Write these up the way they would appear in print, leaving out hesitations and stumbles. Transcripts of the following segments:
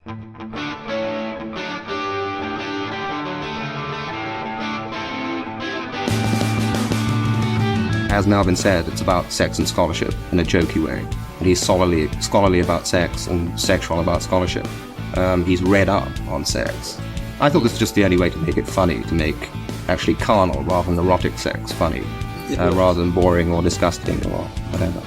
As now been said, it's about sex and scholarship in a jokey way. And he's scholarly about sex and sexual about scholarship. He's read up on sex. I thought this was just the only way to make it funny, to make actually carnal rather than erotic sex funny, rather than boring or disgusting or whatever.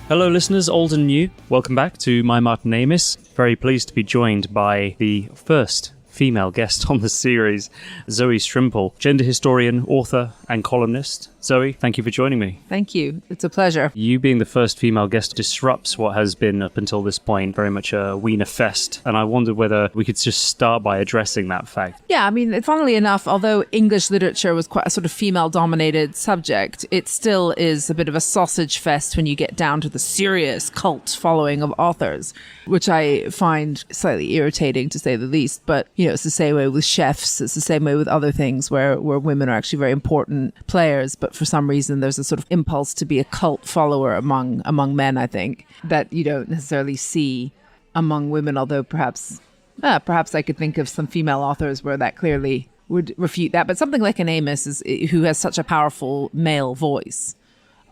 Hello listeners, old and new. Welcome back to My Martin Amis. Very pleased to be joined by the first female guest on the series, Zoe Strimpel, gender historian, author and columnist. Zoe, thank you for joining me. Thank you. It's a pleasure. You being the first female guest disrupts what has been up until this point very much a Wiener fest, and I wondered whether we could just start by addressing that fact. Yeah, I mean, funnily enough, although English literature was quite a sort of female-dominated subject, it still is a bit of a sausage fest when you get down to the serious cult following of authors, which I find slightly irritating to say the least. But, you know, it's the same way with chefs, it's the same way with other things where women are actually very important players, but for some reason there's a sort of impulse to be a cult follower among men, I think, that you don't necessarily see among women, although perhaps I could think of some female authors where that clearly would refute that. But something like an Amos who has such a powerful male voice,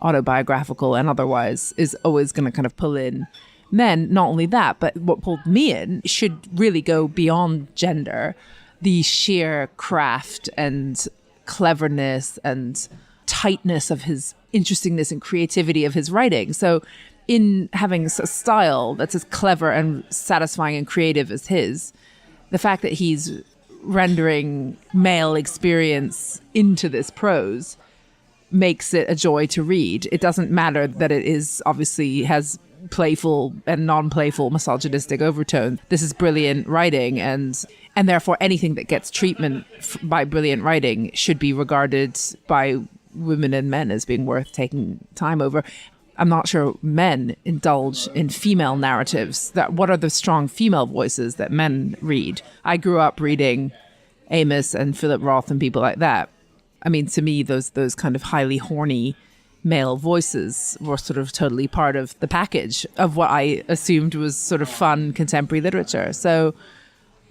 autobiographical and otherwise, is always going to kind of pull in men. Not only that, but what pulled me in should really go beyond gender. The sheer craft and cleverness and tightness of his interestingness and creativity of his writing. So in having a style that's as clever and satisfying and creative as his, the fact that he's rendering male experience into this prose makes it a joy to read. It doesn't matter that it is obviously has playful and non-playful misogynistic overtones. This is brilliant writing, and therefore anything that gets treatment by brilliant writing should be regarded by women and men as being worth taking time over. I'm not sure men indulge in female narratives. What are the strong female voices that men read? I grew up reading Amos and Philip Roth and people like that. I mean, to me, those kind of highly horny male voices were sort of totally part of the package of what I assumed was sort of fun contemporary literature. So,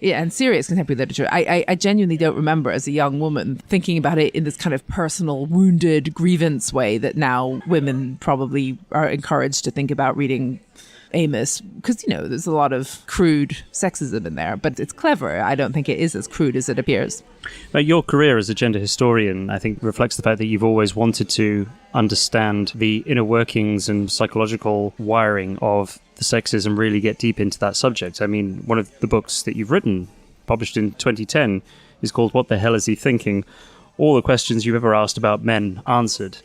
yeah, and serious contemporary literature. I genuinely don't remember as a young woman thinking about it in this kind of personal, wounded grievance way that now women probably are encouraged to think about reading Amos, because, you know, there's a lot of crude sexism in there, but it's clever. I don't think it is as crude as it appears. Now, your career as a gender historian, I think, reflects the fact that you've always wanted to understand the inner workings and psychological wiring of the sexes and really get deep into that subject. I mean, one of the books that you've written, published in 2010, is called What the Hell Is He Thinking? All the questions you've ever asked about men answered.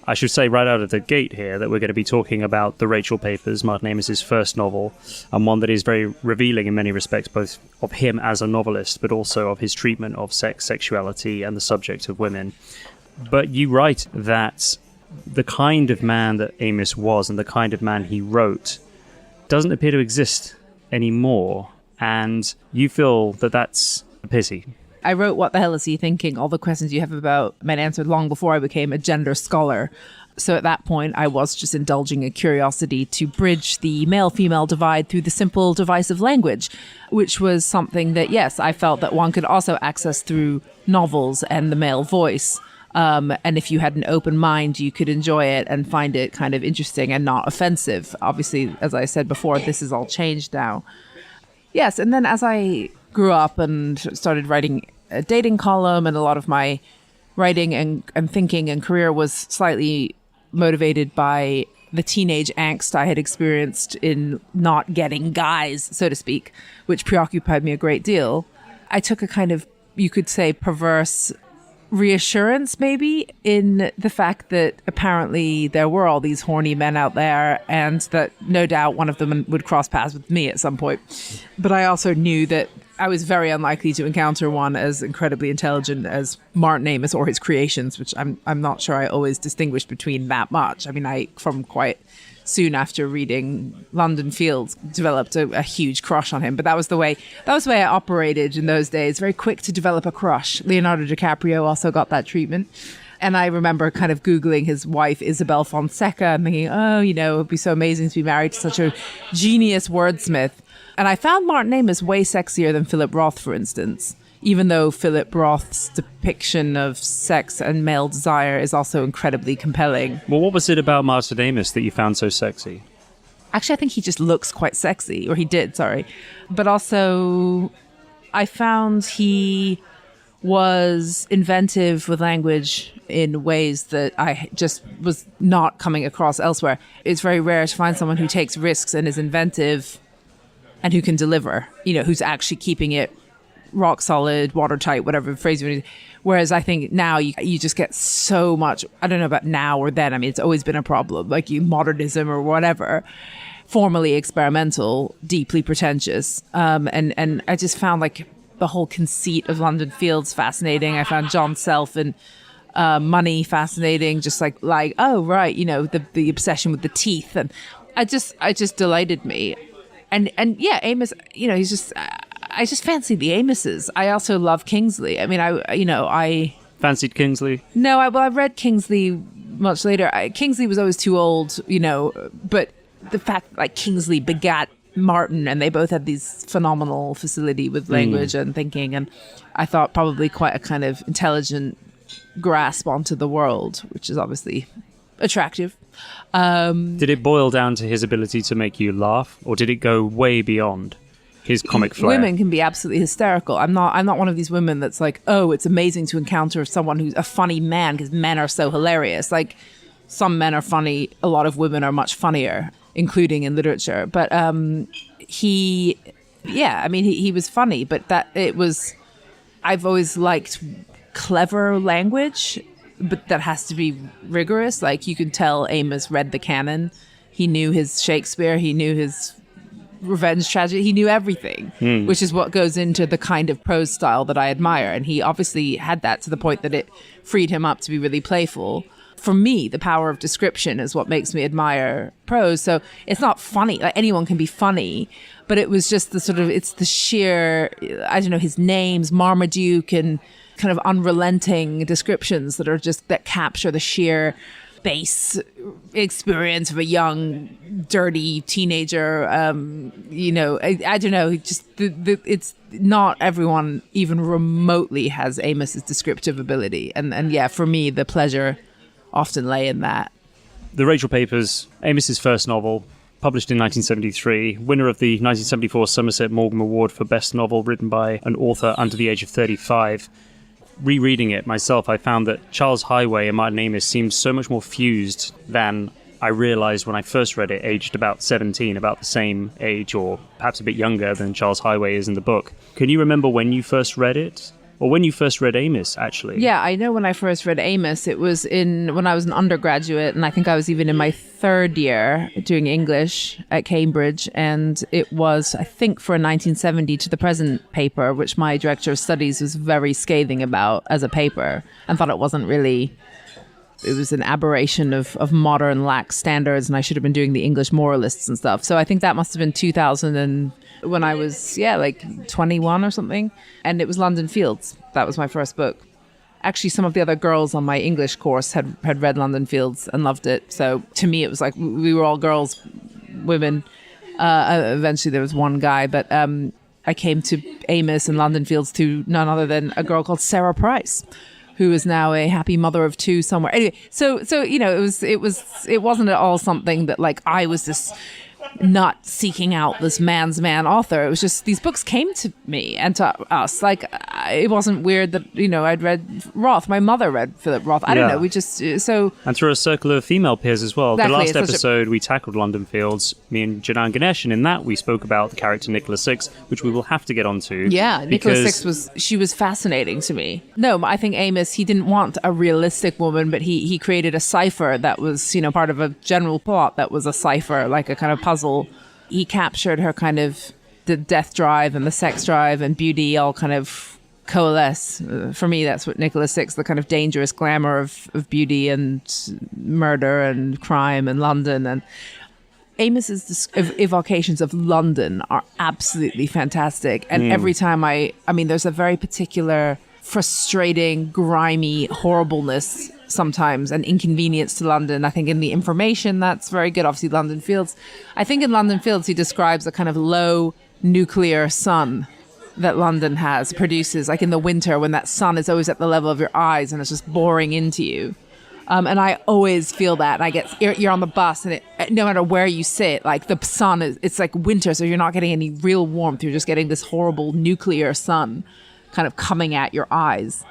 I should say right out of the gate here that we're going to be talking about The Rachel Papers, Martin Amis's first novel, and one that is very revealing in many respects, both of him as a novelist, but also of his treatment of sex, sexuality, and the subject of women. But you write that the kind of man that Amos was and the kind of man he wrote doesn't appear to exist anymore, and you feel that that's a pity. I wrote What the Hell Is He Thinking? All the questions you have about men answered long before I became a gender scholar. So at that point, I was just indulging a curiosity to bridge the male-female divide through the simple device of language, which was something that, yes, I felt that one could also access through novels and the male voice. And if you had an open mind, you could enjoy it and find it kind of interesting and not offensive. Obviously, as I said before, this is all changed now. Yes, and then as I grew up and started writing a dating column, and a lot of my writing and thinking and career was slightly motivated by the teenage angst I had experienced in not getting guys, so to speak, which preoccupied me a great deal. I took a kind of, you could say, perverse reassurance maybe in the fact that apparently there were all these horny men out there, and that no doubt one of them would cross paths with me at some point. But I also knew that I was very unlikely to encounter one as incredibly intelligent as Martin Amis or his creations, which I'm not sure I always distinguished between that much. I mean, from quite soon after reading London Fields, developed a huge crush on him. But that was the way I operated in those days. Very quick to develop a crush. Leonardo DiCaprio also got that treatment. And I remember kind of Googling his wife, Isabel Fonseca, and thinking, it would be so amazing to be married to such a genius wordsmith. And I found Martin Amis way sexier than Philip Roth, for instance, even though Philip Roth's depiction of sex and male desire is also incredibly compelling. Well, what was it about Martin Amis that you found so sexy? Actually, I think he just looks quite sexy, or he did, sorry. But also, I found he was inventive with language in ways that I just was not coming across elsewhere. It's very rare to find someone who takes risks and is inventive and who can deliver, who's actually keeping it rock solid, watertight, whatever phrase you want to use. Whereas I think now you just get so much, I don't know about now or then, I mean, it's always been a problem, like modernism or whatever, formally experimental, deeply pretentious. And I just found like the whole conceit of London Fields fascinating. I found John Self and Money fascinating, just like oh right, the obsession with the teeth, and I just delighted me. And yeah, Amos, he's just I just fancy the Amoses. I also love Kingsley. I mean, I fancied Kingsley. No, I read Kingsley much later. Kingsley was always too old, but the fact like Kingsley begat Martin, and they both had these phenomenal facility with language and thinking, and I thought probably quite a kind of intelligent grasp onto the world, which is obviously attractive. Did it boil down to his ability to make you laugh, or did it go way beyond his comic flair? Women can be absolutely hysterical. I'm not one of these women that's like, oh, it's amazing to encounter someone who's a funny man because men are so hilarious. Like, some men are funny, a lot of women are much funnier, including in literature. But he was funny, but I've always liked clever language, but that has to be rigorous. Like, you can tell Amos read the canon. He knew his Shakespeare, he knew his revenge tragedy, he knew everything, which is what goes into the kind of prose style that I admire. And he obviously had that to the point that it freed him up to be really playful. For me, the power of description is what makes me admire prose. So it's not funny. Like, anyone can be funny, but it was just it's the sheer, I don't know, his names, Marmaduke, and kind of unrelenting descriptions that capture the sheer base experience of a young, dirty teenager. I don't know, it's not everyone even remotely has Amos's descriptive ability. And yeah, for me, the pleasure often lay in that. The Rachel Papers, Amos's first novel, published in 1973, winner of the 1974 Somerset Maugham Award for Best Novel, written by an author under the age of 35. Rereading it myself, I found that Charles Highway and Martin Amis seemed so much more fused than I realised when I first read it, aged about 17, about the same age, or perhaps a bit younger than Charles Highway is in the book. Can you remember when you first read it? Or when you first read Amos, actually? Yeah, I know when I first read Amos, it was when I was an undergraduate, and I think I was even in my third year doing English at Cambridge, and it was, I think, for a 1970 to the present paper, which my director of studies was very scathing about as a paper, and thought it wasn't really... It was an aberration of modern lax standards, and I should have been doing the English moralists and stuff. So I think that must have been 2000 when I was, 21 or something. And it was London Fields. That was my first book. Actually, some of the other girls on my English course had read London Fields and loved it. So to me, it was like we were all girls, women. Eventually, there was one guy. But I came to Amos and London Fields through none other than a girl called Sarah Price, who is now a happy mother of two somewhere. Anyway, so it wasn't at all something that like I was this not seeking out this man's man author. It was just these books came to me and to us. Like, it wasn't weird that, I'd read Roth. My mother read Philip Roth. I don't know. We just, so... And through a circle of female peers as well. Exactly. The last episode, we tackled London Fields, me and Janan Ganesh, and in that we spoke about the character Nicola Six, which we will have to get onto. Yeah, Nicola Six was fascinating to me. No, I think Amos, he didn't want a realistic woman, but he created a cipher that was, part of a general plot that was a cipher, like a kind of puzzle. He captured her kind of the death drive and the sex drive and beauty all kind of coalesce. For me, that's what Nicola Six, the kind of dangerous glamour of beauty and murder and crime and London. And Amos's evocations of London are absolutely fantastic. And every time I mean, there's a very particular frustrating, grimy horribleness sometimes and inconvenience to London. I think in The Information, that's very good. Obviously, London Fields. I think in London Fields, he describes a kind of low nuclear sun that London produces, like in the winter when that sun is always at the level of your eyes and it's just boring into you. And I always feel that. You're on the bus and no matter where you sit, like the sun it's like winter, so you're not getting any real warmth. You're just getting this horrible nuclear sun kind of coming at your eyes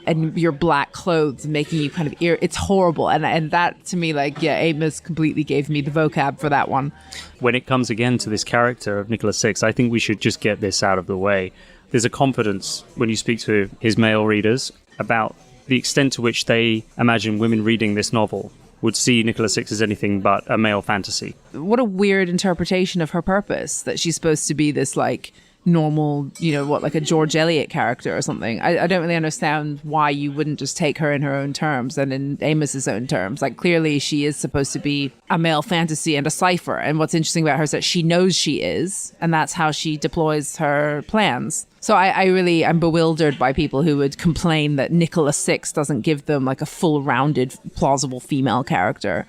and your black clothes making you kind of it's horrible. And that to me, like, yeah, Amos completely gave me the vocab for that one. When it comes again to this character of Nicola Six, I think we should just get this out of the way. There's a confidence when you speak to his male readers about the extent to which they imagine women reading this novel would see Nicola Six as anything but a male fantasy. What a weird interpretation of her purpose, that she's supposed to be this, like, normal, like a George Eliot character or something. I don't really understand why you wouldn't just take her in her own terms and in Amos's own terms. Like, clearly she is supposed to be a male fantasy and a cipher. And what's interesting about her is that she knows she is, and that's how she deploys her plans. So I'm bewildered by people who would complain that Nicola Six doesn't give them like a full-rounded, plausible female character.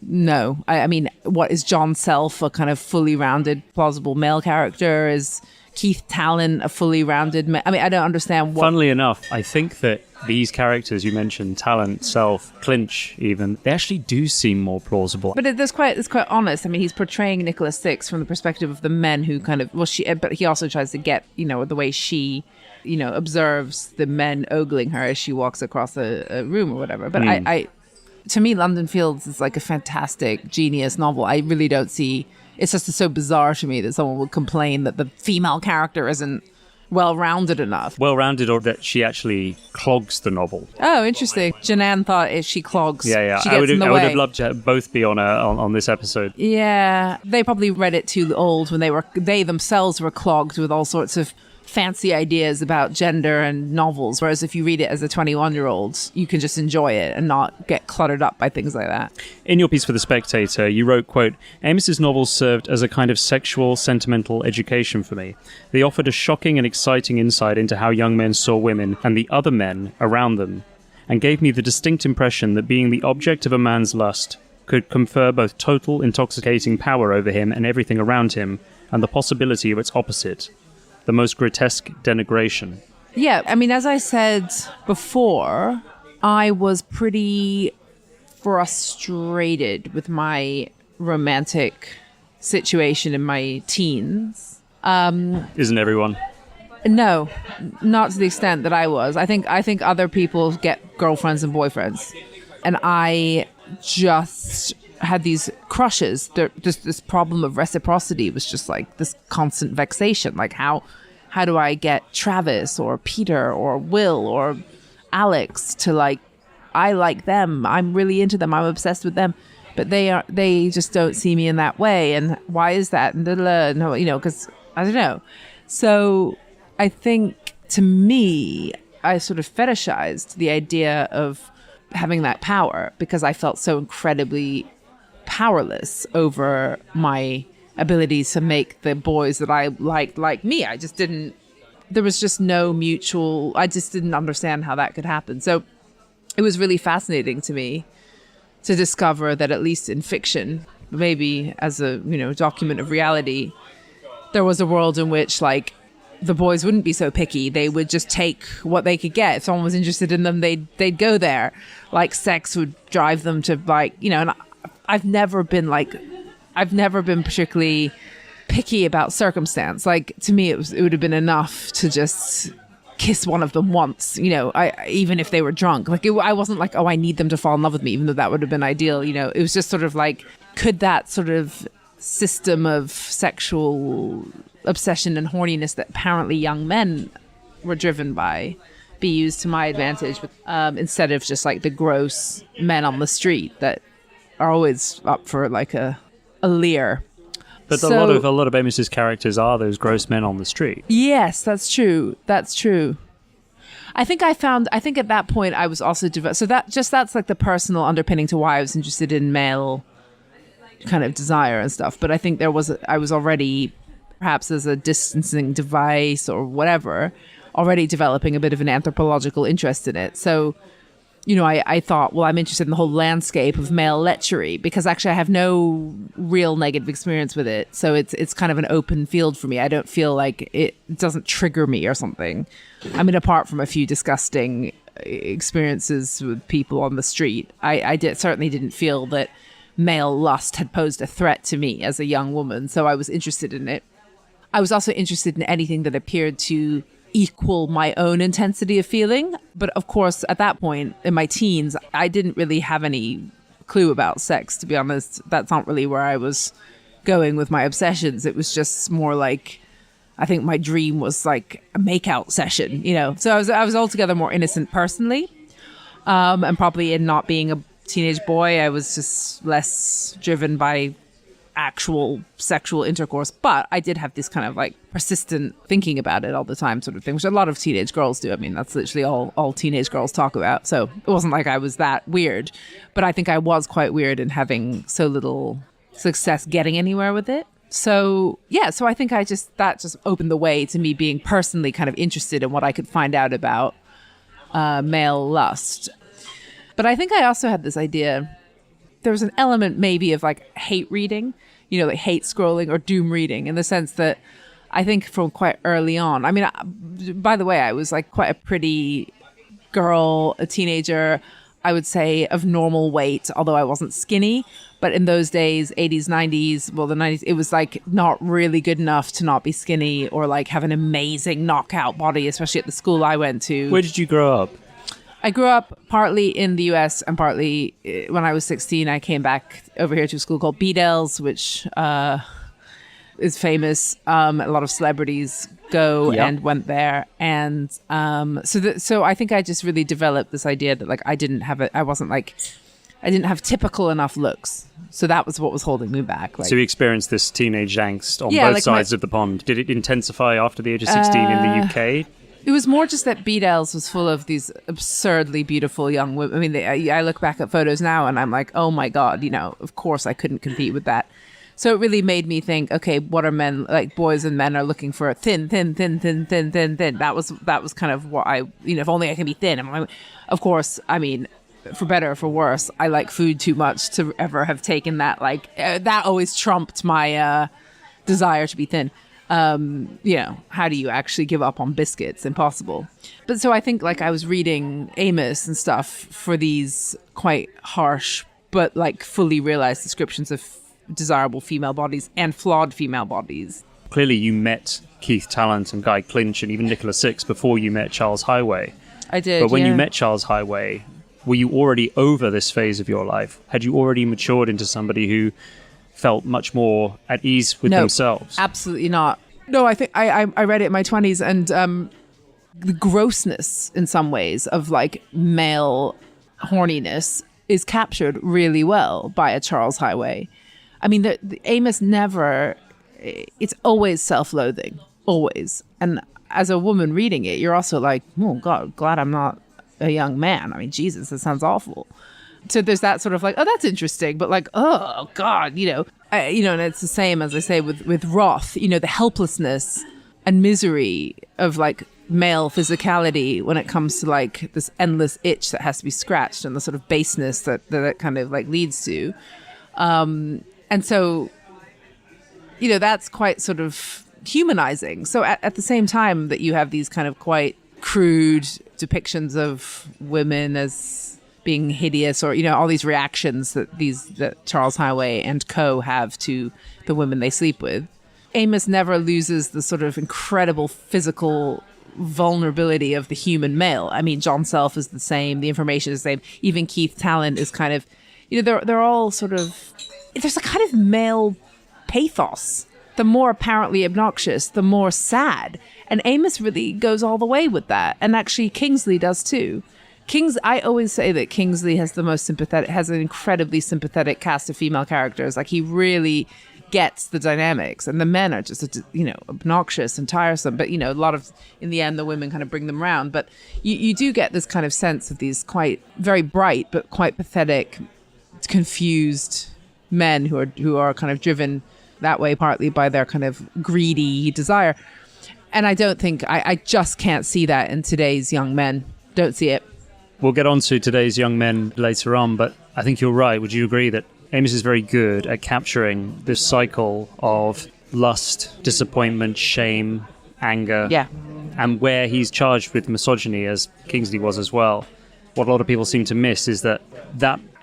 No. I mean, what is John Self, a kind of fully rounded, plausible male character? Is Keith Talent a fully rounded I mean, I don't understand what... Funnily enough, I think that these characters you mentioned, Talent, Self, Clinch even, they actually do seem more plausible. But it's quite honest. I mean, he's portraying Nicola Six from the perspective of the men who kind of... but he also tries to get, the way she... observes the men ogling her as she walks across a room or whatever. But to me, London Fields is like a fantastic, genius novel. I really don't see... It's just so bizarre to me that someone would complain that the female character isn't well-rounded enough. Well-rounded, or that she actually clogs the novel. Oh, interesting. Janan thought if she clogs, she gets I would way. have loved to both be on this episode. Yeah, they probably read it too old when they themselves were clogged with all sorts of fancy ideas about gender and novels, whereas if you read it as a 21-year-old, you can just enjoy it and not get cluttered up by things like that. In your piece for The Spectator, you wrote, quote, Amos's novels served as a kind of sexual, sentimental education for me. They offered a shocking and exciting insight into how young men saw women and the other men around them, and gave me the distinct impression that being the object of a man's lust could confer both total, intoxicating power over him and everything around him, and the possibility of its opposite, the most grotesque denigration. Yeah, I mean, as I said before, I was pretty frustrated with my romantic situation in my teens. Isn't everyone? No, not to the extent that I was. I think other people get girlfriends and boyfriends, and I just had these crushes. This problem of reciprocity was just like this constant vexation. Like, how do I get Travis or Peter or Will or Alex to, like, I like them, I'm really into them, I'm obsessed with them, but they just don't see me in that way, and why is that? And no, because I don't know. So I think, to me, I sort of fetishized the idea of having that power because I felt so incredibly powerless over my abilities to make the boys that I liked like me. There was just no mutual, I just didn't understand how that could happen. So it was really fascinating to me to discover that, at least in fiction, maybe as a, document of reality, there was a world in which, like, the boys wouldn't be so picky. They would just take what they could get. If someone was interested in them, they'd go there. Like, sex would drive them to, like, and I've never been particularly picky about circumstance. Like, to me, it would have been enough to just kiss one of them once, even if they were drunk. Like, I wasn't like, oh, I need them to fall in love with me, even though that would have been ideal. It was just sort of like, could that sort of system of sexual obsession and horniness that apparently young men were driven by be used to my advantage, instead of just like the gross men on the street that are always up for like a leer. But a lot of Amos's characters are those gross men on the street. Yes, that's true. That's true. I think at that point I was also so that's like the personal underpinning to why I was interested in male kind of desire and stuff. But I think I was already, perhaps as a distancing device or whatever, already developing a bit of an anthropological interest in it. So, I thought, well, I'm interested in the whole landscape of male lechery, because actually I have no real negative experience with it. So it's kind of an open field for me. I don't feel like it doesn't trigger me or something. I mean, apart from a few disgusting experiences with people on the street, I certainly didn't feel that male lust had posed a threat to me as a young woman. So I was interested in it. I was also interested in anything that appeared to equal my own intensity of feeling. But of course, at that point in my teens, I didn't really have any clue about sex, to be honest. That's not really where I was going with my obsessions. It was just more like, I think my dream was like a makeout session, So I was altogether more innocent personally. And probably in not being a teenage boy, I was just less driven by actual sexual intercourse. But I did have this kind of like persistent thinking about it all the time sort of thing, which a lot of teenage girls do. I mean, that's literally all teenage girls talk about. So it wasn't like I was that weird, but I think I was quite weird in having so little success getting anywhere with it. So yeah, so I think that just opened the way to me being personally kind of interested in what I could find out about male lust. But I think I also had this idea, there was an element maybe of like hate reading, like hate scrolling or doom reading, in the sense that I think from quite early on, I mean, by the way, I was like quite a pretty girl, a teenager, I would say of normal weight, although I wasn't skinny. But in those days, 80s, 90s, well, the 90s, it was like not really good enough to not be skinny or like have an amazing knockout body, especially at the school I went to. Where did you grow up? I grew up partly in the US and partly when I was 16, I came back over here to a school called Bedales, which is famous. A lot of celebrities go and went there. And so I think I just really developed this idea that like I didn't have typical enough looks. So that was what was holding me back. Like, so you experienced this teenage angst on both sides of the pond. Did it intensify after the age of 16 in the UK? It was more just that Bedales was full of these absurdly beautiful young women. I mean, I look back at photos now and I'm like, oh my God, of course I couldn't compete with that. So it really made me think, okay, what are men, like boys and men are looking for? Thin. That was kind of what if only I can be thin. Of course, I mean, for better or for worse, I like food too much to ever have taken that. Like that always trumped my desire to be thin. How do you actually give up on biscuits? Impossible. But so I think like I was reading Amos and stuff for these quite harsh, but like fully realized descriptions of desirable female bodies and flawed female bodies. Clearly you met Keith Talent and Guy Clinch and even Nicola Six before you met Charles Highway. I did. But when you met Charles Highway, were you already over this phase of your life? Had you already matured into somebody who felt much more at ease with themselves? Absolutely not. No, I think I read it in my 20s, and the grossness in some ways of like male horniness is captured really well by a Charles Highway. I mean, the Amos it's always self-loathing, always. And as a woman reading it, you're also like, oh God, glad I'm not a young man. I mean, Jesus, that sounds awful. So there's that sort of like, oh, that's interesting, but like, oh God, and it's the same as I say with Roth, the helplessness and misery of like male physicality when it comes to like this endless itch that has to be scratched and the sort of baseness that it kind of like leads to. And so, that's quite sort of humanizing. So at the same time that you have these kind of quite crude depictions of women as being hideous, or all these reactions that Charles Highway and co have to the women they sleep with, Amos never loses the sort of incredible physical vulnerability of the human male. I mean, John Self is the same, the information is the same, even Keith Talent is kind of, they're all sort of, there's a kind of male pathos. The more apparently obnoxious, the more sad. And Amos really goes all the way with that. And actually Kingsley does too. I always say that Kingsley has has an incredibly sympathetic cast of female characters. Like he really gets the dynamics, and the men are just, obnoxious and tiresome. But, a lot of, in the end, the women kind of bring them round. But you do get this kind of sense of these quite very bright, but quite pathetic, confused men who are kind of driven that way partly by their kind of greedy desire. And I don't think, I just can't see that in today's young men. Don't see it. We'll get on to today's young men later on, but I think you're right. Would you agree that Amos is very good at capturing this cycle of lust, disappointment, shame, anger, Yeah. and where he's charged with misogyny, as Kingsley was as well. What a lot of people seem to miss is that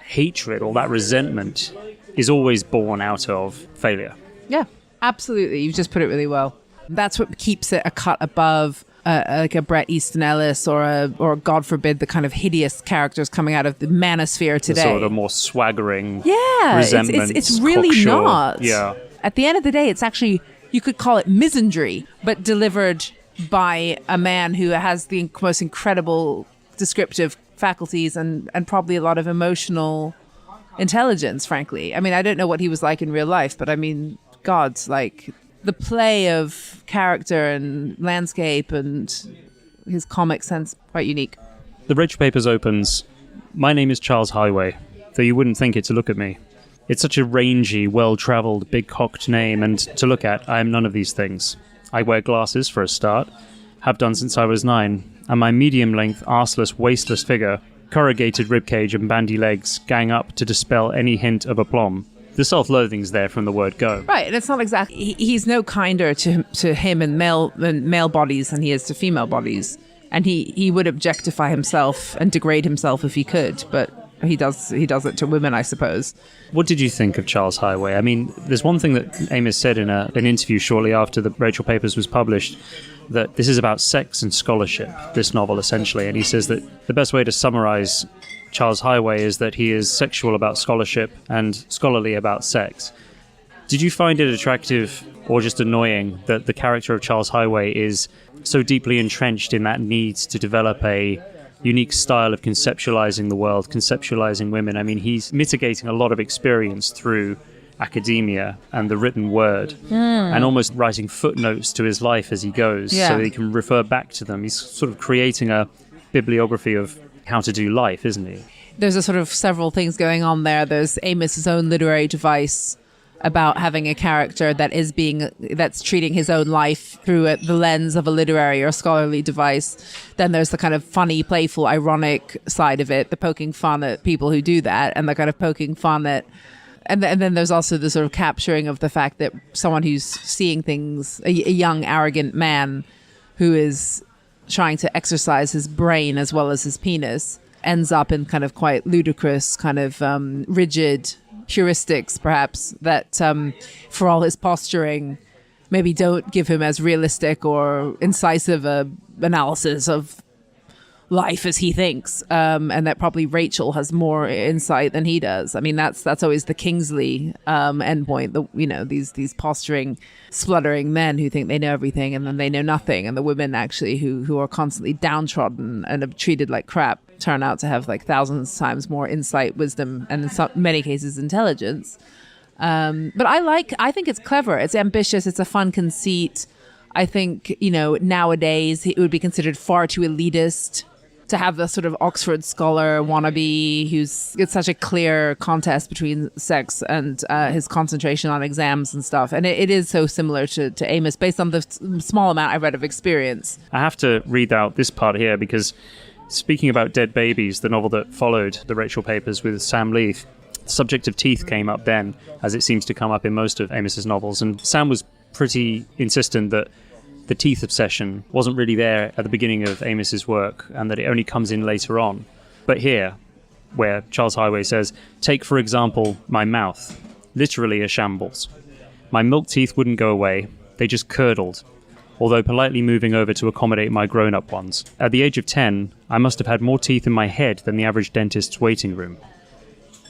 hatred or that resentment is always born out of failure. Yeah, absolutely. You've just put it really well. That's what keeps it a cut above like a Bret Easton Ellis or God forbid the kind of hideous characters coming out of the manosphere today. The sort of more swaggering resentment. It's really cocksure. not. Yeah. At the end of the day, it's actually, you could call it misandry, but delivered by a man who has the most incredible descriptive faculties and probably a lot of emotional intelligence, frankly. I mean, I don't know what he was like in real life, but I mean, God, like the play of character and landscape and his comic sense, quite unique. The Rachel Papers opens, "My name is Charles Highway, though you wouldn't think it to look at me. It's such a rangy, well-travelled, big-cocked name, and to look at, I am none of these things. I wear glasses, for a start, have done since I was 9, and my medium-length, arseless, waistless figure, corrugated ribcage and bandy legs gang up to dispel any hint of aplomb. The self-loathing's there from the word go." Right, and it's not exactly, he's no kinder to him and male bodies than he is to female bodies. And he would objectify himself and degrade himself if he could, but he does it to women, I suppose. What did you think of Charles Highway? I mean, there's one thing that Amos said in an interview shortly after the Rachel Papers was published, that this is about sex and scholarship, this novel essentially, and he says that the best way to summarize Charles Highway is that he is sexual about scholarship and scholarly about sex. Did you find it attractive or just annoying that the character of Charles Highway is so deeply entrenched in that need to develop a unique style of conceptualizing the world, conceptualizing women? I mean, he's mitigating a lot of experience through academia and the written word and almost writing footnotes to his life as he goes so that he can refer back to them. He's sort of creating a bibliography of how to do life, isn't he? There's a sort of several things going on there. There's Amos's own literary device about having a character that's treating his own life through the lens of a literary or scholarly device. Then there's the kind of funny, playful, ironic side of it, the poking fun at people who do that, and the kind of poking fun at, and then there's also the sort of capturing of the fact that someone who's seeing things, a young, arrogant man who is trying to exercise his brain as well as his penis, ends up in kind of quite ludicrous, kind of rigid heuristics, perhaps, that for all his posturing, maybe don't give him as realistic or incisive a analysis of life as he thinks, and that probably Rachel has more insight than he does. I mean, that's always the Kingsley endpoint. These posturing, spluttering men who think they know everything and then they know nothing, and the women actually who are constantly downtrodden and are treated like crap turn out to have like thousands times more insight, wisdom, and in many cases intelligence. But I think it's clever. It's ambitious. It's a fun conceit. I think, nowadays it would be considered far too elitist to have the sort of Oxford scholar wannabe it's such a clear contest between sex and his concentration on exams and stuff. And it is so similar to Amos based on the small amount I read of experience. I have to read out this part here because speaking about Dead Babies, the novel that followed the Rachel Papers with Sam Leith, the subject of teeth came up then, as it seems to come up in most of Amos's novels. And Sam was pretty insistent that the teeth obsession wasn't really there at the beginning of Amos's work and that it only comes in later on. But here, where Charles Highway says, "Take, for example, my mouth. Literally a shambles. My milk teeth wouldn't go away. They just curdled, although politely moving over to accommodate my grown-up ones. At the age of 10, I must have had more teeth in my head than the average dentist's waiting room.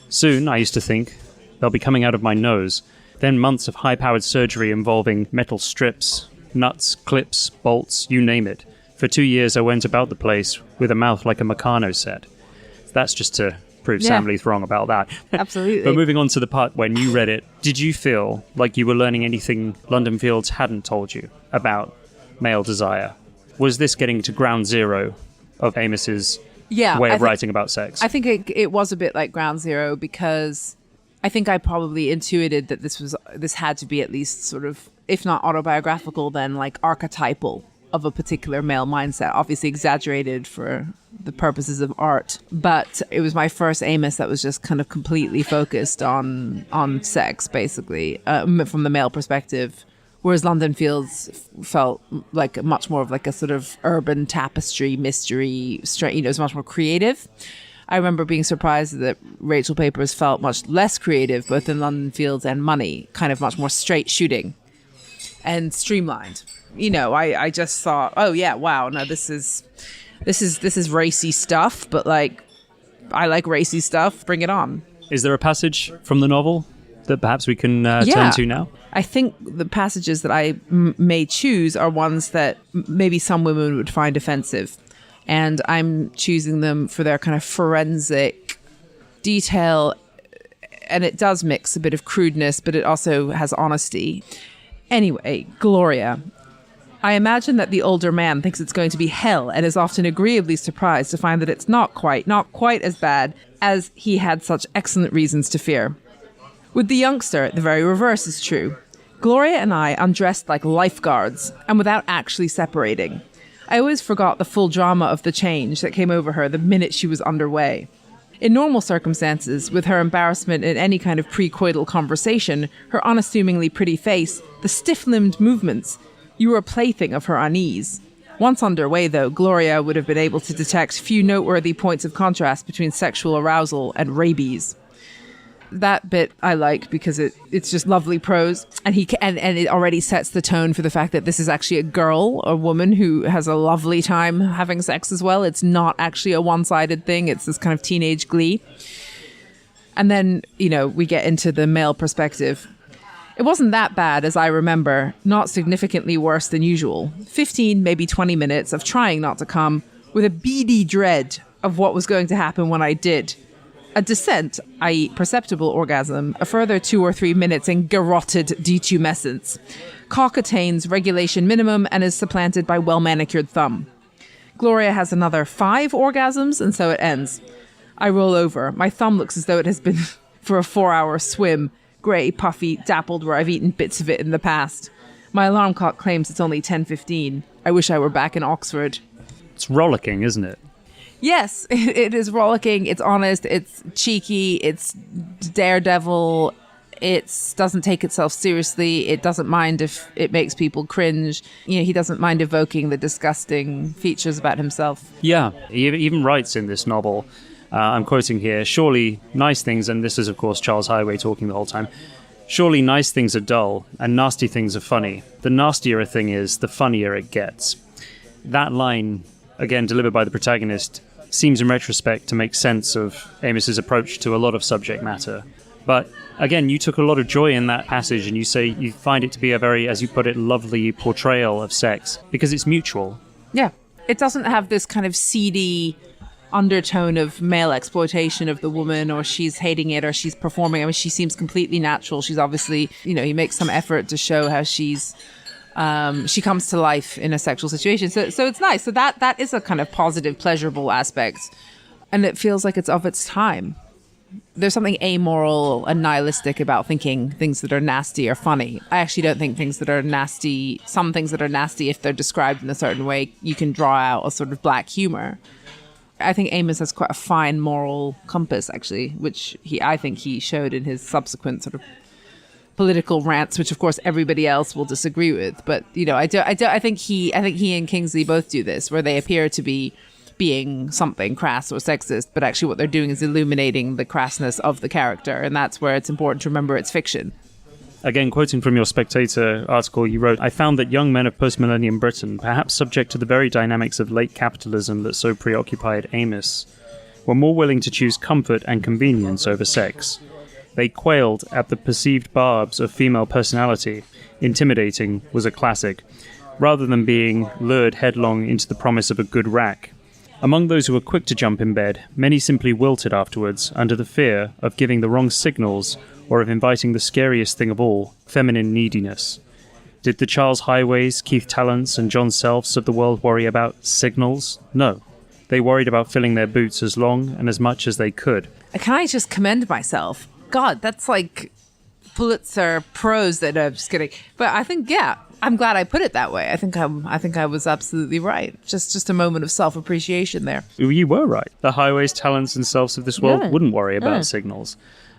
Soon, I used to think, they'll be coming out of my nose. Then months of high-powered surgery involving metal strips, nuts, clips, bolts, you name it. For 2 years I went about the place with a mouth like a Meccano set." That's just to prove Sam Leith wrong about that. Absolutely. But moving on to the part when you read it, did you feel like you were learning anything London Fields hadn't told you about male desire? Was this getting to ground zero of Amos's way of writing about sex? I think it was a bit like ground zero because I think I probably intuited that this had to be at least sort of, if not autobiographical, then like archetypal of a particular male mindset, obviously exaggerated for the purposes of art. But it was my first Amos that was just kind of completely focused on sex, basically, from the male perspective. Whereas London Fields felt like much more of like a sort of urban tapestry, mystery, it was much more creative. I remember being surprised that Rachel Papers felt much less creative, both in London Fields and Money, kind of much more straight shooting and streamlined. I just thought, oh yeah, wow, no, this is racy stuff, but like, I like racy stuff. Bring it on. Is there a passage from the novel that perhaps we can turn to now? I think the passages that I may choose are ones that maybe some women would find offensive. And I'm choosing them for their kind of forensic detail. And it does mix a bit of crudeness, but it also has honesty. Anyway, Gloria. I imagine that the older man thinks it's going to be hell and is often agreeably surprised to find that it's not quite as bad as he had such excellent reasons to fear. With the youngster, the very reverse is true. Gloria and I undressed like lifeguards and without actually separating. I always forgot the full drama of the change that came over her the minute she was underway. In normal circumstances, with her embarrassment in any kind of pre-coital conversation, her unassumingly pretty face, the stiff-limbed movements, you were a plaything of her unease. Once underway, though, Gloria would have been able to detect few noteworthy points of contrast between sexual arousal and rabies. That bit I like because it's just lovely prose, and it already sets the tone for the fact that this is actually a woman who has a lovely time having sex as well. It's not actually a one-sided thing. It's this kind of teenage glee. And then, we get into the male perspective. It wasn't that bad as I remember, not significantly worse than usual. 15, maybe 20 minutes of trying not to come, with a beady dread of what was going to happen when I did. A descent, i.e. perceptible orgasm, a further 2 or 3 minutes in garroted detumescence. Cock attains regulation minimum and is supplanted by well-manicured thumb. Gloria has another 5 orgasms, and so it ends. I roll over. My thumb looks as though it has been for a 4-hour swim. Grey, puffy, dappled where I've eaten bits of it in the past. My alarm clock claims it's only 10:15. I wish I were back in Oxford. It's rollicking, isn't it? Yes, it is rollicking. It's honest. It's cheeky. It's daredevil. It doesn't take itself seriously. It doesn't mind if it makes people cringe. He doesn't mind evoking the disgusting features about himself. Yeah, he even writes in this novel, I'm quoting here, surely nice things, and this is of course Charles Highway talking the whole time, surely nice things are dull and nasty things are funny. The nastier a thing is, the funnier it gets. That line, again delivered by the protagonist, seems in retrospect to make sense of Amos's approach to a lot of subject matter. But again, you took a lot of joy in that passage, and you say you find it to be a very, as you put it, lovely portrayal of sex because it's mutual. Yeah. It doesn't have this kind of seedy undertone of male exploitation of the woman, or she's hating it, or she's performing. I mean, she seems completely natural. She's obviously, he makes some effort to show how she comes to life in a sexual situation. So it's nice. So that is a kind of positive, pleasurable aspect. And it feels like it's of its time. There's something amoral and nihilistic about thinking things that are nasty are funny. I actually don't think things that are nasty, some things that are nasty, if they're described in a certain way, you can draw out a sort of black humor. I think Amos has quite a fine moral compass, actually, which I think he showed in his subsequent sort of political rants, which of course everybody else will disagree with. But I think he and Kingsley both do this, where they appear to be being something crass or sexist, but actually what they're doing is illuminating the crassness of the character, and that's where it's important to remember it's fiction. Again, quoting from your Spectator article, you wrote, I found that young men of post-millennium Britain, perhaps subject to the very dynamics of late capitalism that so preoccupied Amos, were more willing to choose comfort and convenience over sex. They quailed at the perceived barbs of female personality. Intimidating was a classic, rather than being lured headlong into the promise of a good rack. Among those who were quick to jump in bed, many simply wilted afterwards under the fear of giving the wrong signals or of inviting the scariest thing of all, feminine neediness. Did the Charles Highways, Keith Tallants and John Selfs of the world worry about signals? No. They worried about filling their boots as long and as much as they could. Can I just commend myself God, that's like Pulitzer prose. That I'm just kidding. But I think, yeah, I'm glad I put it that way. I think I was absolutely right. Just a moment of self-appreciation there. You were right. The highways, talents, and selves of this world Yeah. wouldn't worry about Yeah. signals.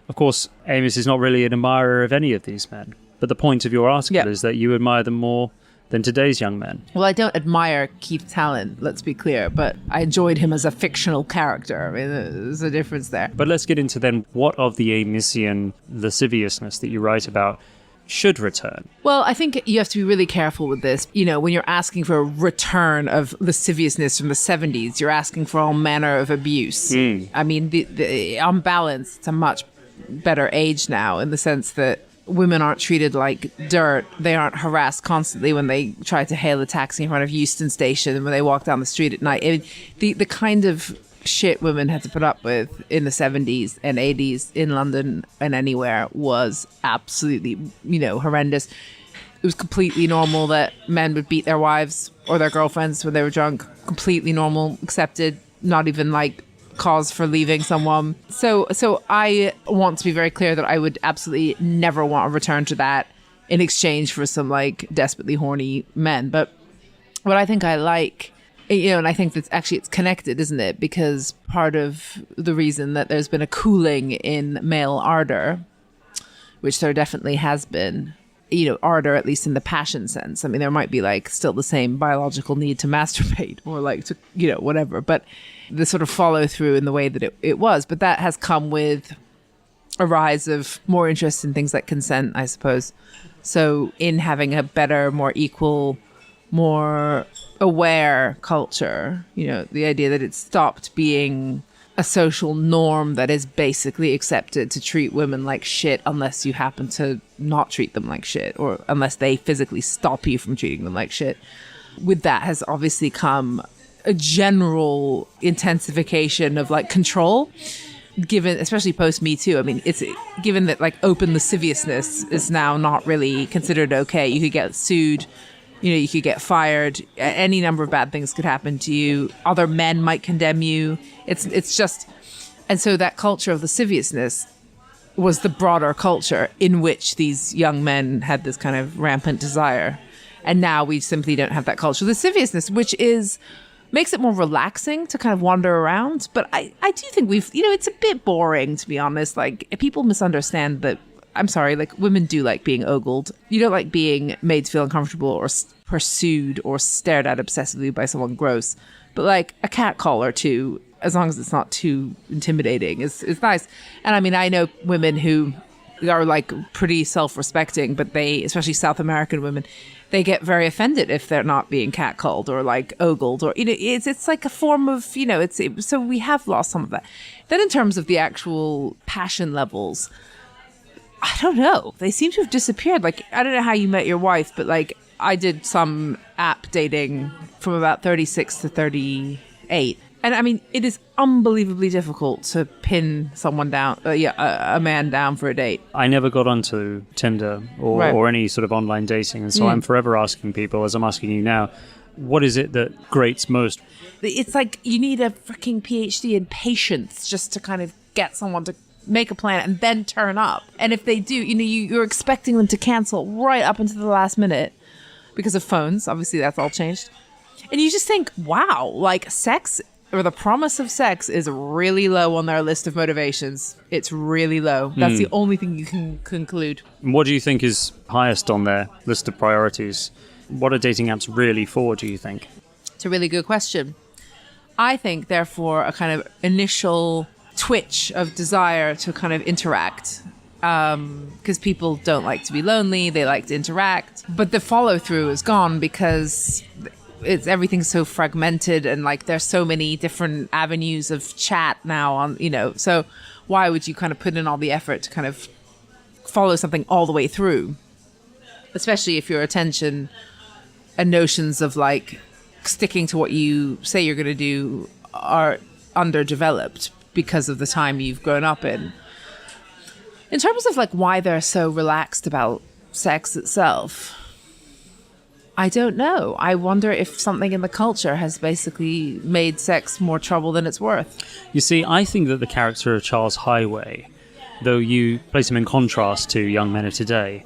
Of course, Amos is not really an admirer of any of these men. But the point of your article Yeah. is that you admire them more than today's young men. Well, I don't admire Keith Talent, let's be clear, but I enjoyed him as a fictional character. I mean, there's a difference there. But let's get into then what of the Amosian lasciviousness that you write about should return. Well, I think you have to be really careful with this. You know, when you're asking for a return of lasciviousness from the 70s, you're asking for all manner of abuse. I mean, on balance, it's a much better age now in the sense that women aren't treated like dirt. They aren't harassed constantly when they try to hail a taxi in front of Euston Station and when they walk down the street at night. I mean, the kind of shit women had to put up with in the 70s and 80s in London and anywhere was absolutely, horrendous. It was completely normal that men would beat their wives or their girlfriends when they were drunk. Completely normal, accepted, not even like cause for leaving someone. So I want to be very clear that I would absolutely never want a return to that in exchange for some like desperately horny men. But what I think I like, and I think that actually it's connected, isn't it? Because part of the reason that there's been a cooling in male ardor, which there definitely has been, ardor, at least in the passion sense. I mean, there might be like still the same biological need to masturbate or like to, whatever, but the sort of follow through in the way that it was. But that has come with a rise of more interest in things like consent, I suppose. So in having a better, more equal, more aware culture, the idea that it stopped being a social norm that is basically accepted to treat women like shit unless you happen to not treat them like shit or unless they physically stop you from treating them like shit. With that has obviously come a general intensification of like control, given, especially post Me Too. I mean, it's given that like open lasciviousness is now not really considered okay. You could get sued, you could get fired. Any number of bad things could happen to you. Other men might condemn you. It's just, and so that culture of lasciviousness was the broader culture in which these young men had this kind of rampant desire. And now we simply don't have that culture of lasciviousness, which makes it more relaxing to kind of wander around. But I do think it's a bit boring, to be honest. Like, people misunderstand that, I'm sorry, like, women do like being ogled. You don't like being made to feel uncomfortable or pursued or stared at obsessively by someone gross. But like a catcall or two, as long as it's not too intimidating, is nice. And I mean, I know women who are like pretty self-respecting, but they, especially South American women, they get very offended if they're not being catcalled or like ogled or, it's like a form of, so we have lost some of that. Then in terms of the actual passion levels, I don't know. They seem to have disappeared. Like, I don't know how you met your wife, but like I did some app dating from about 36 to 38. And I mean, it is unbelievably difficult to pin someone down, a man down for a date. I never got onto Tinder or any sort of online dating. And so I'm forever asking people, as I'm asking you now, what is it that grates most? It's like you need a freaking PhD in patience just to kind of get someone to make a plan and then turn up. And if they do, you're expecting them to cancel right up until the last minute because of phones. Obviously, that's all changed. And you just think, wow, like sex or the promise of sex is really low on their list of motivations. It's really low. That's the only thing you can conclude. What do you think is highest on their list of priorities? What are dating apps really for, do you think? It's a really good question. I think, therefore, a kind of initial twitch of desire to kind of interact, because people don't like to be lonely, they like to interact, but the follow-through is gone because everything's so fragmented and like there's so many different avenues of chat now on, so why would you kind of put in all the effort to kind of follow something all the way through, especially if your attention and notions of like sticking to what you say you're going to do are underdeveloped because of the time you've grown up in. In terms of like why they're so relaxed about sex itself, I don't know. I wonder if something in the culture has basically made sex more trouble than it's worth. You see, I think that the character of Charles Highway though you place him in contrast to young men of today,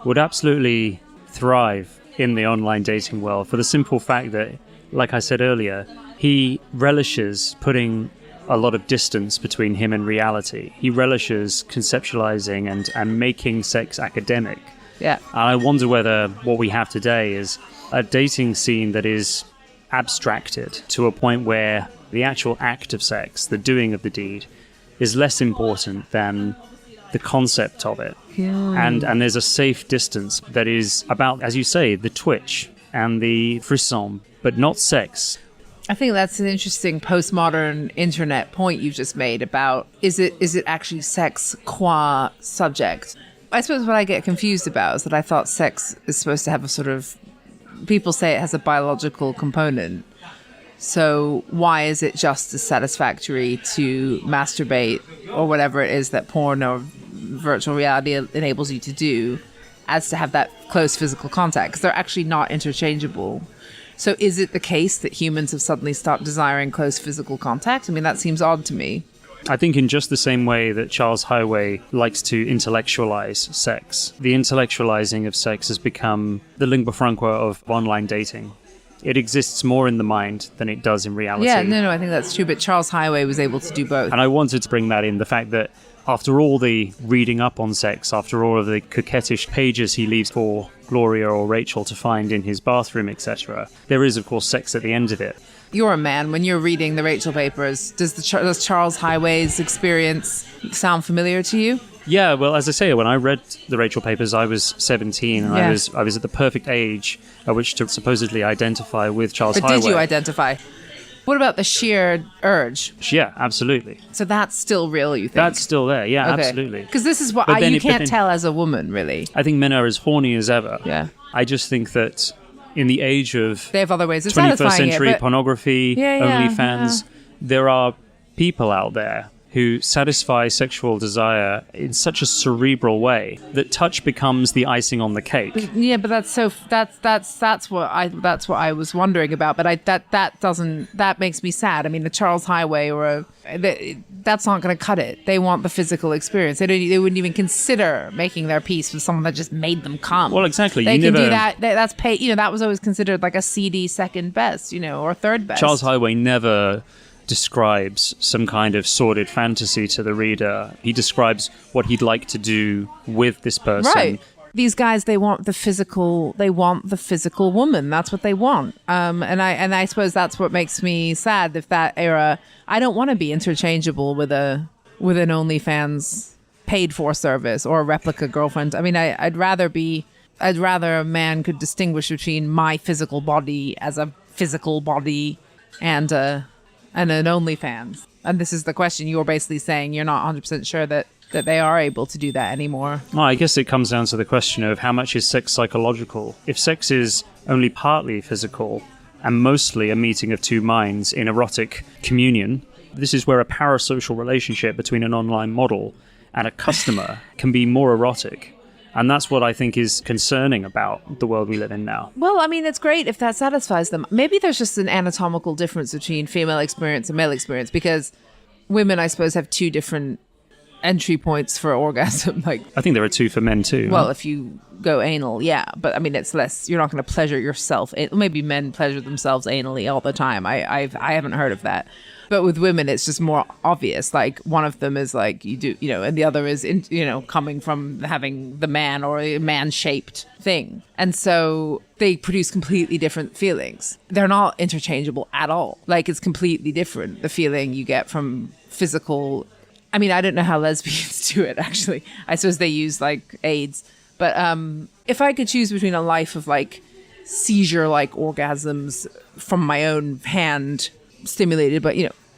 would absolutely thrive in the online dating world for the simple fact that, like I said earlier, he relishes putting a lot of distance between him and reality. He relishes conceptualizing and making sex academic. Yeah. And I wonder whether what we have today is a dating scene that is abstracted to a point where the actual act of sex, the doing of the deed, is less important than the concept of it. And there's a safe distance that is about, as you say, the twitch and the frisson, but not sex. I think that's an interesting postmodern internet point you've just made about is it actually sex qua subject? I suppose what I get confused about is that I thought sex is supposed to have a sort of, people say it has a biological component. So why is it just as satisfactory to masturbate or whatever it is that porn or virtual reality enables you to do as to have that close physical contact? Because they're actually not interchangeable. So is it the case that humans have suddenly stopped desiring close physical contact? I mean, that seems odd to me. I think in just the same way that Charles Highway likes to intellectualize sex, the intellectualizing of sex has become the lingua franca of online dating. It exists more in the mind than it does in reality. Yeah, no, I think that's true. But Charles Highway was able to do both. And I wanted to bring that in, the fact that after all the reading up on sex, after all of the coquettish pages he leaves for Gloria or Rachel to find in his bathroom, etc., there is, of course, sex at the end of it. You're a man. When you're reading the Rachel papers, does Charles Highway's experience sound familiar to you? Yeah, well, as I say, when I read the Rachel papers, I was 17, and Yeah. I was at the perfect age at which to supposedly identify with Charles But Highway. did you identify? What about the sheer urge? Yeah, absolutely. So that's still real, you think? That's still there. Yeah, absolutely. Because this is what But then you it- but can't then- tell as a woman, really. I think men are as horny as ever. Yeah. I just think that in the age of They have other ways of 21st satisfying century it. But pornography, Yeah, OnlyFans, there are people out there who satisfy sexual desire in such a cerebral way that touch becomes the icing on the cake. yeah, but that's what I was wondering about. But that makes me sad. I mean, the Charles Highway that's not going to cut it. They want the physical experience. They wouldn't even consider making their peace with someone that just made them come. Well, exactly. They You can never- do that. That's pay. That was always considered like a CD second best, or third best. Charles Highway never describes some kind of sordid fantasy to the reader. He describes what he'd like to do with this person. Right. These guys, they want the physical woman. That's what they want. And I suppose that's what makes me sad. If that era, I don't want to be interchangeable with an OnlyFans paid for service or a replica girlfriend. I mean, I'd rather a man could distinguish between my physical body as a physical body and an OnlyFans. And this is the question. You're basically saying you're not 100% sure that they are able to do that anymore. Well, I guess it comes down to the question of how much is sex psychological. If sex is only partly physical and mostly a meeting of two minds in erotic communion, this is where a parasocial relationship between an online model and a customer can be more erotic. And that's what I think is concerning about the world we live in now. Well, I mean, it's great if that satisfies them. Maybe there's just an anatomical difference between female experience and male experience, because women, I suppose, have two different entry points for orgasm. Like, I think there are two for men too. well, if you go anal, yeah, but I mean, it's less. You're not going to pleasure yourself. Maybe men pleasure themselves anally all the time. I haven't heard of that. But with women, it's just more obvious. Like, one of them is like you do, and the other is, coming from having the man or a man-shaped thing. And so they produce completely different feelings. They're not interchangeable at all. Like, it's completely different, the feeling you get from physical. I mean, I don't know how lesbians do it, actually. I suppose they use, like, AIDS. But if I could choose between a life of, like, seizure-like orgasms from my own hand stimulated, but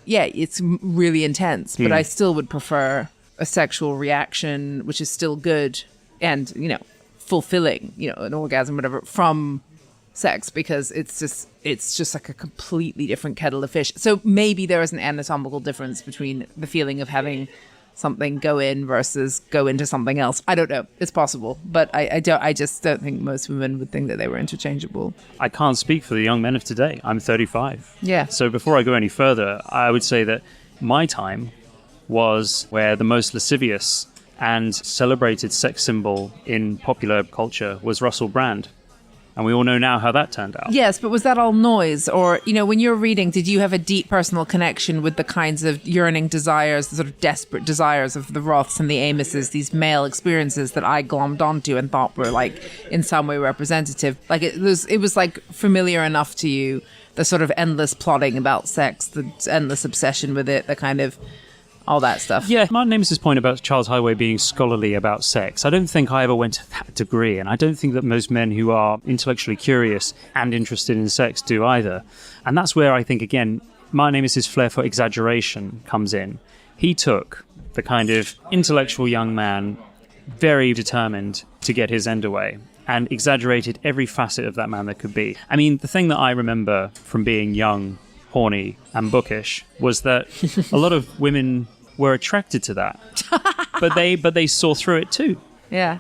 it's really intense, but I still would prefer a sexual reaction which is still good and fulfilling, an orgasm, whatever, from sex, because it's just like a completely different kettle of fish. So maybe there is an anatomical difference between the feeling of having something go in versus go into something else. I don't know. It's possible, but I just don't think most women would think that they were interchangeable. I can't speak for the young men of today. I'm 35. Yeah. So before I go any further, I would say that my time was where the most lascivious and celebrated sex symbol in popular culture was Russell Brand. And we all know now how that turned out. Yes, but was that all noise? Or, when you're reading, did you have a deep personal connection with the kinds of yearning desires, the sort of desperate desires of the Roths and the Amoses, these male experiences that I glommed onto and thought were, like, in some way representative? Like, it was like, familiar enough to you, the sort of endless plotting about sex, the endless obsession with it, the kind of... all that stuff. Yeah, Martin Amos's point about Charles Highway being scholarly about sex, I don't think I ever went to that degree, and I don't think that most men who are intellectually curious and interested in sex do either. And that's where I think, again, Martin Amos's flair for exaggeration comes in. He took the kind of intellectual young man, very determined to get his end away, and exaggerated every facet of that man that could be. I mean, the thing that I remember from being young, horny, and bookish was that a lot of women were attracted to that, but they saw through it too. Yeah.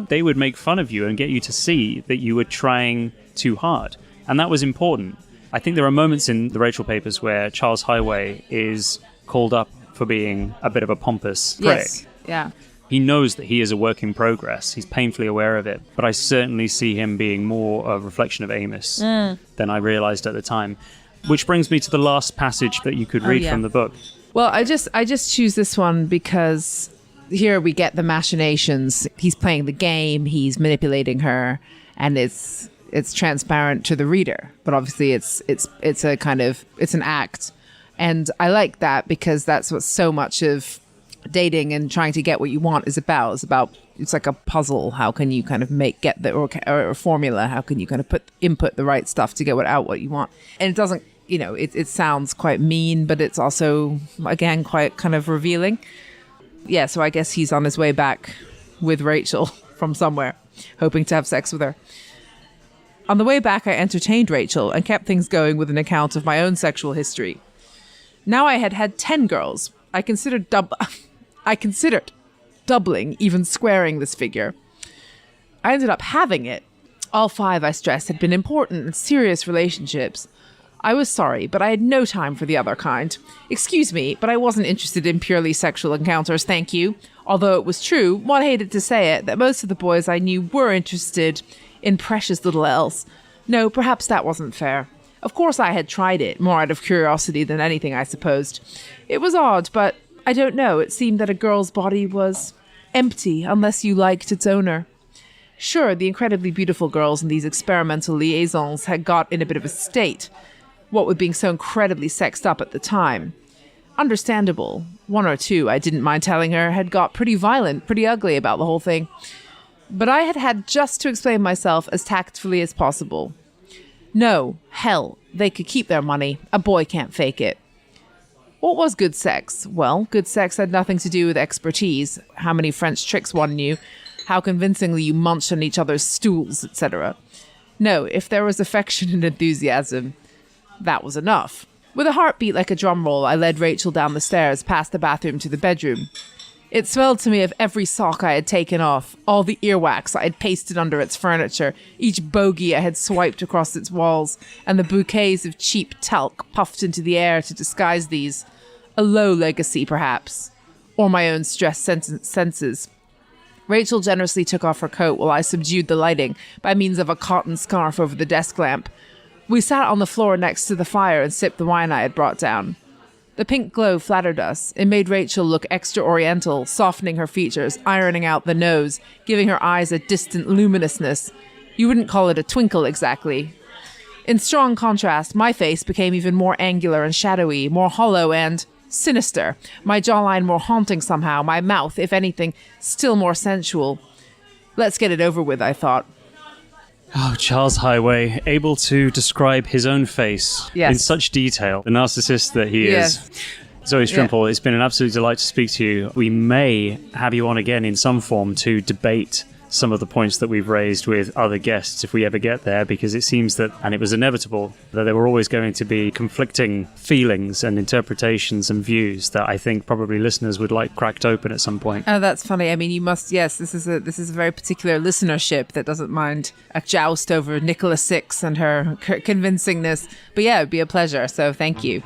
They would make fun of you and get you to see that you were trying too hard. And that was important. I think there are moments in the Rachel papers where Charles Highway is called up for being a bit of a pompous prick. Yes. Yeah. He knows that he is a work in progress. He's painfully aware of it. But I certainly see him being more a reflection of Amos than I realized at the time. Which brings me to the last passage that you could read from the book. Well, I just choose this one because here we get the machinations. He's playing the game, he's manipulating her, and it's transparent to the reader. But obviously it's a kind of, it's an act. And I like that because that's what so much of dating and trying to get what you want is about. It's like a puzzle. How can you kind of or a formula? How can you kind of input the right stuff to get what you want? And it doesn't, it sounds quite mean, but it's also, again, quite kind of revealing. Yeah, so I guess he's on his way back with Rachel from somewhere, hoping to have sex with her. On the way back, I entertained Rachel and kept things going with an account of my own sexual history. Now I had 10 girls. I considered doubling, even squaring this figure. I ended up having it. All 5, I stressed, had been important and serious relationships. I was sorry, but I had no time for the other kind. Excuse me, but I wasn't interested in purely sexual encounters, thank you. Although it was true, one hated to say it, that most of the boys I knew were interested in precious little else. No, perhaps that wasn't fair. Of course I had tried it, more out of curiosity than anything, I supposed. It was odd, but I don't know, it seemed that a girl's body was empty unless you liked its owner. Sure, the incredibly beautiful girls in these experimental liaisons had got in a bit of a state, what with being so incredibly sexed up at the time. Understandable. 1 or 2, I didn't mind telling her, had got pretty violent, pretty ugly about the whole thing. But I had just to explain myself as tactfully as possible. No, hell, they could keep their money. A boy can't fake it. What was good sex? Well, good sex had nothing to do with expertise, how many French tricks one knew, how convincingly you munched on each other's stools, etc. No, if there was affection and enthusiasm, that was enough. With a heartbeat like a drum roll, I led Rachel down the stairs, past the bathroom to the bedroom. It smelled to me of every sock I had taken off, all the earwax I had pasted under its furniture, each bogey I had swiped across its walls, and the bouquets of cheap talc puffed into the air to disguise these. A low legacy, perhaps. Or my own stressed senses. Rachel generously took off her coat while I subdued the lighting by means of a cotton scarf over the desk lamp. We sat on the floor next to the fire and sipped the wine I had brought down. The pink glow flattered us. It made Rachel look extra oriental, softening her features, ironing out the nose, giving her eyes a distant luminousness. You wouldn't call it a twinkle exactly. In strong contrast, my face became even more angular and shadowy, more hollow and sinister, my jawline more haunting somehow, my mouth, if anything, still more sensual. Let's get it over with, I thought. Oh, Charles Highway, able to describe his own face in such detail, the narcissist that he is. Zoe Strimpel, it's been an absolute delight to speak to you. We may have you on again in some form to debate some of the points that we've raised with other guests if we ever get there, because it seems that, and it was inevitable, that there were always going to be conflicting feelings and interpretations and views that I think probably listeners would like cracked open at some point. Oh, that's funny. I mean, you must, yes, this is a very particular listenership that doesn't mind a joust over Nicola Six and her convincingness. But yeah, it'd be a pleasure. So thank you.